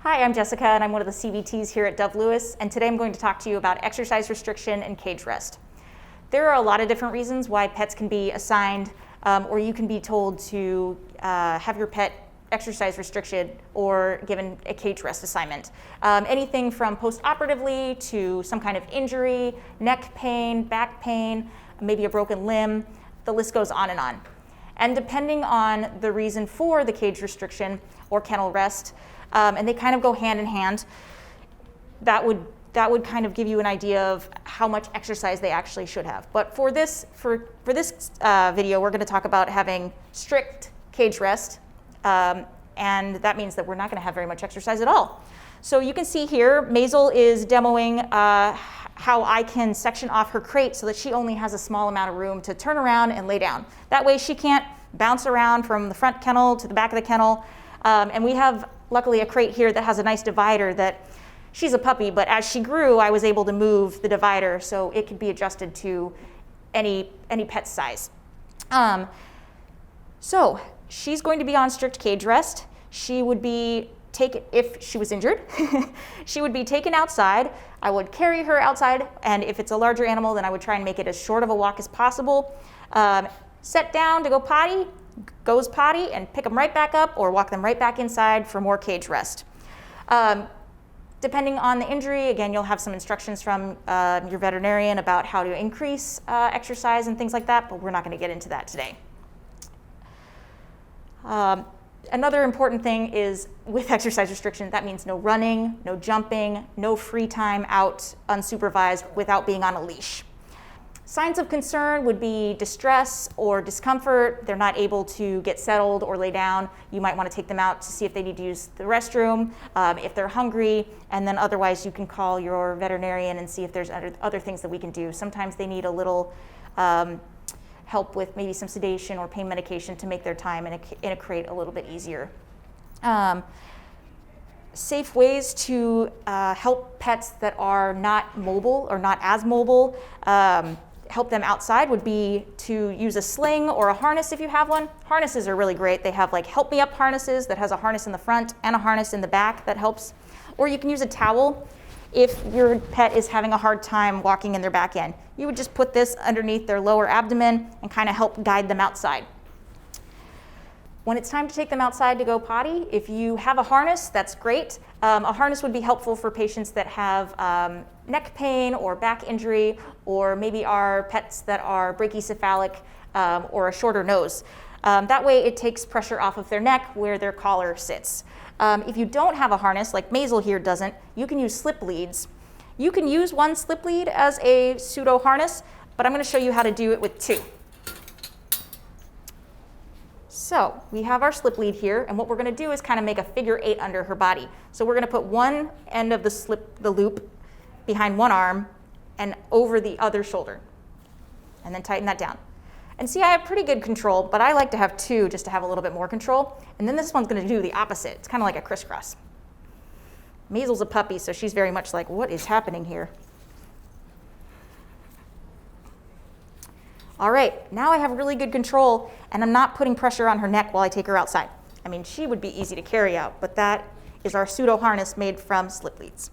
Hi, I'm Jessica, and I'm one of the CVTs here at DoveLewis, and today I'm going to talk to you about exercise restriction and cage rest. There are a lot of different reasons why pets can be assigned, or you can be told to have your pet exercise restriction or given a cage rest assignment. Anything from post-operatively to some kind of injury, neck pain, back pain, maybe a broken limb, the list goes on and on. And depending on the reason for the cage restriction or kennel rest, and they kind of go hand in hand, that would kind of give you an idea of how much exercise they actually should have. But for this video, we're going to talk about having strict cage rest, and that means that we're not going to have very much exercise at all. So you can see here, Maisel is demoing how I can section off her crate so that she only has a small amount of room to turn around and lay down. That way she can't bounce around from the front kennel to the back of the kennel. And we have, luckily, a crate here that has a nice divider that she's a puppy, but as she grew, I was able to move the divider so it could be adjusted to any pet size. So she's going to be on strict cage rest. She would be taken, if she was injured, she would be taken outside. I would carry her outside, and if it's a larger animal, then I would try and make it as short of a walk as possible. Set down to go potty, goes potty, and pick them right back up or walk them right back inside for more cage rest. Depending on the injury, again, you'll have some instructions from your veterinarian about how to increase exercise and things like that, but we're not going to get into that today. Another important thing is with exercise restriction, that means no running, no jumping, no free time out unsupervised without being on a leash. Signs of concern would be distress or discomfort. They're not able to get settled or lay down. You might want to take them out to see if they need to use the restroom, if they're hungry, and then otherwise you can call your veterinarian and see if there's other things that we can do. Sometimes they need a little help with maybe some sedation or pain medication to make their time in a crate a little bit easier. Safe ways to help pets that are not mobile or not as mobile, help them outside would be to use a sling or a harness if you have one. Harnesses are really great. They have like help me up harnesses that has a harness in the front and a harness in the back that helps. Or you can use a towel if your pet is having a hard time walking in their back end. You would just put this underneath their lower abdomen and kind of help guide them outside. When it's time to take them outside to go potty, if you have a harness, that's great. A harness would be helpful for patients that have neck pain or back injury, or maybe are pets that are brachycephalic or a shorter nose. That way it takes pressure off of their neck where their collar sits. If you don't have a harness, like Maisel here doesn't, you can use slip leads. You can use one slip lead as a pseudo harness, but I'm going to show you how to do it with two. So we have our slip lead here, and what we're going to do is kind of make a figure 8 under her body. So we're going to put one end of the loop behind one arm and over the other shoulder, and then tighten that down. And see, I have pretty good control, but I like to have two just to have a little bit more control. And then this one's going to do the opposite. It's kind of like a crisscross. Maisel's a puppy, so she's very much like, what is happening here? All right, now I have really good control, and I'm not putting pressure on her neck while I take her outside. I mean, she would be easy to carry out, but that is our pseudo harness made from slip leads.